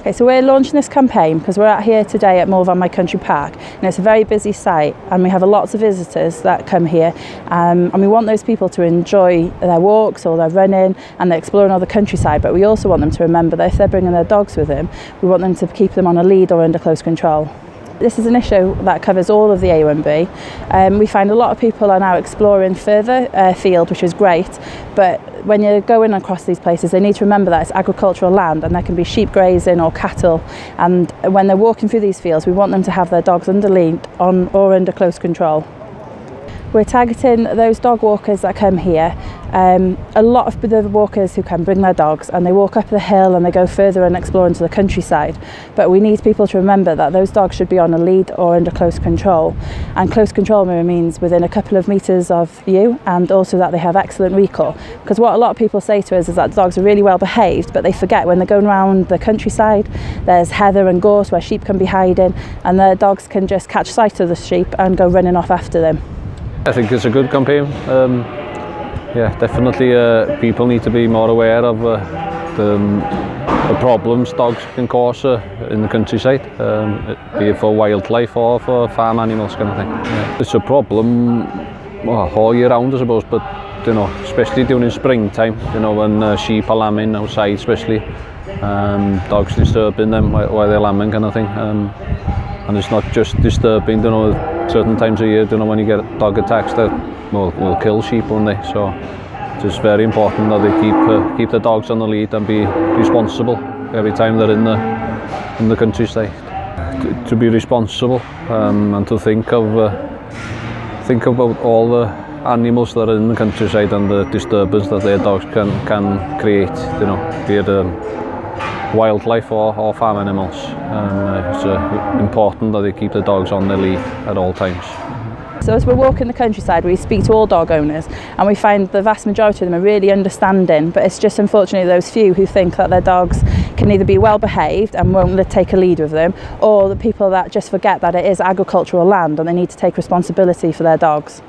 Okay, so we're launching this campaign because we're out here today at Moor Van My Country Park, and it's a very busy site, and we have lots of visitors that come here, and we want those people to enjoy their walks or their running and they're exploring all the countryside, but we also want them to remember that if they're bringing their dogs with them, we want them to keep them on a lead or under close control. This is an issue that covers all of the A1B. We find a lot of people are now exploring further afield, which is great, but when you're going across these places, they need to remember that it's agricultural land and there can be sheep grazing or cattle, and when they're walking through these fields, we want them to have their dogs under lead on or under close control. We're targeting those dog walkers that come here. A lot of the walkers who come bring their dogs and they walk up the hill and they go further and explore into the countryside. But we need people to remember that those dogs should be on a lead or under close control. And close control means within a couple of metres of you, and also that they have excellent recall. Because what a lot of people say to us is that dogs are really well behaved, but they forget when they're going around the countryside, there's heather and gorse where sheep can be hiding, and their dogs can just catch sight of the sheep and go running off after them. I think it's a good campaign. Yeah, definitely people need to be more aware of the problems dogs can cause in the countryside, be it for wildlife or for farm animals kind of thing. Yeah. It's a problem all year round, I suppose, but you know, especially during springtime, you know, when sheep are lambing outside, especially dogs disturbing them while they're lambing kind of thing. And it's not just disturbing, you know, certain times of year, you know, when you get dog attacks that will kill sheep, won't they? So it's just very important that they keep the dogs on the lead and be responsible every time they're in the countryside. To be responsible and to think about all the animals that are in the countryside and the disturbance that their dogs can create, you know, be it wildlife or farm animals. It's important that they keep the dogs on their lead at all times. So as we're walking the countryside, we speak to all dog owners, and we find the vast majority of them are really understanding, but it's just unfortunately those few who think that their dogs can either be well behaved and won't take a lead with them, or the people that just forget that it is agricultural land and they need to take responsibility for their dogs.